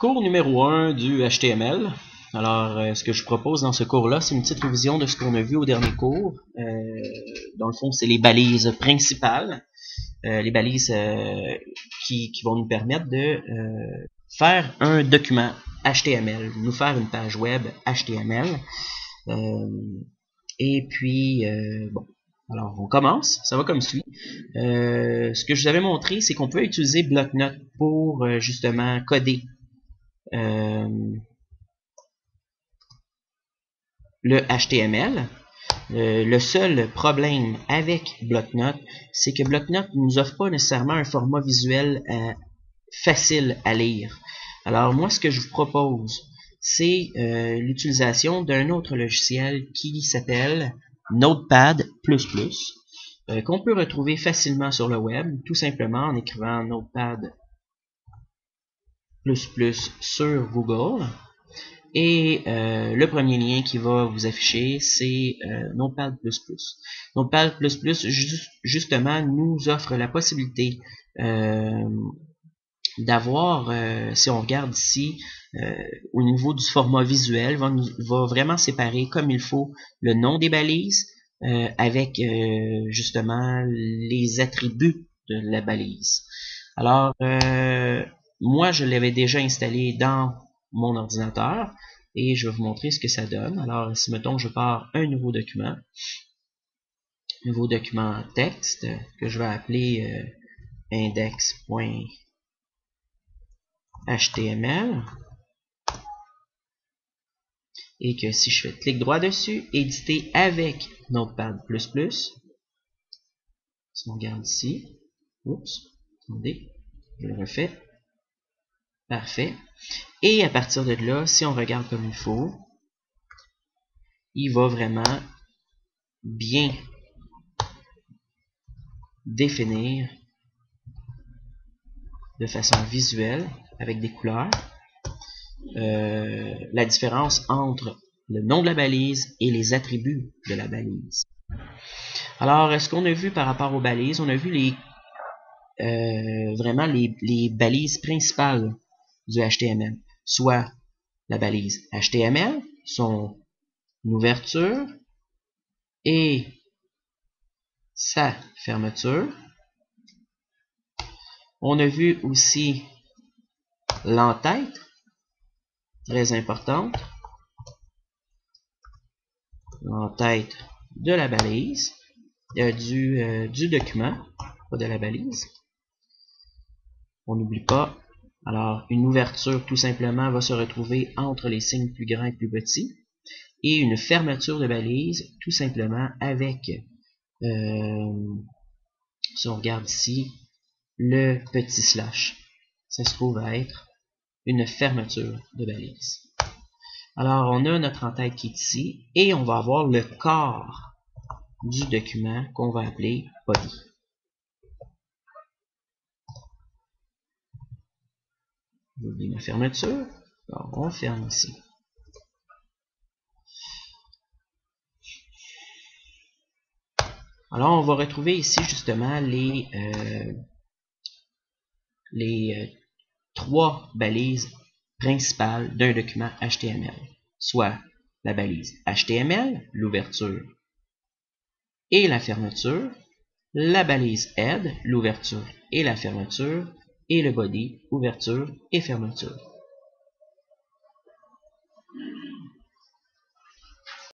Cours numéro 1 du HTML. Alors, ce que je propose dans ce cours-là, c'est une petite révision de ce qu'on a vu au dernier cours. Dans le fond, c'est les balises principales, les balises qui vont nous permettre de faire un document HTML, nous faire une page web HTML. Et puis, bon, alors on commence, ça va comme suit. Ce que je vous avais montré, c'est qu'on peut utiliser bloc-notes pour justement coder le HTML. Le seul problème avec bloc-notes, c'est que bloc-notes ne nous offre pas nécessairement un format visuel facile à lire. Alors moi, ce que je vous propose, c'est l'utilisation d'un autre logiciel qui s'appelle Notepad++, qu'on peut retrouver facilement sur le web, tout simplement en écrivant Notepad++ sur Google. Et le premier lien qui va vous afficher, c'est Notepad++. Notepad++, justement, nous offre la possibilité d'avoir, si on regarde ici, au niveau du format visuel, va vraiment séparer comme il faut le nom des balises avec justement les attributs de la balise. Alors, moi, je l'avais déjà installé dans mon ordinateur et je vais vous montrer ce que ça donne. Alors, si mettons je pars un nouveau document texte que je vais appeler index.html et que si je fais clic droit dessus, éditer avec Notepad++, si on regarde ici, oups, attendez, je le refais, parfait. Et à partir de là, si on regarde comme il faut, il va vraiment bien définir de façon visuelle, avec des couleurs, la différence entre le nom de la balise et les attributs de la balise. Alors, ce qu'on a vu par rapport aux balises, on a vu vraiment les balises principales du HTML, soit la balise HTML, son ouverture et sa fermeture. On a vu aussi l'entête, très importante, l'entête de la balise, du document, pas de la balise. On n'oublie pas. Alors, une ouverture, tout simplement, va se retrouver entre les signes plus grands et plus petits. Et une fermeture de balise, tout simplement, avec, si on regarde ici, le petit slash. Ça se trouve à être une fermeture de balise. Alors, on a notre entête qui est ici, et on va avoir le corps du document qu'on va appeler body. J'oublie ma fermeture. Alors, on ferme ici. Alors, on va retrouver ici justement les trois balises principales d'un document HTML. Soit la balise HTML, l'ouverture et la fermeture, la balise head, l'ouverture et la fermeture, et le body, ouverture et fermeture.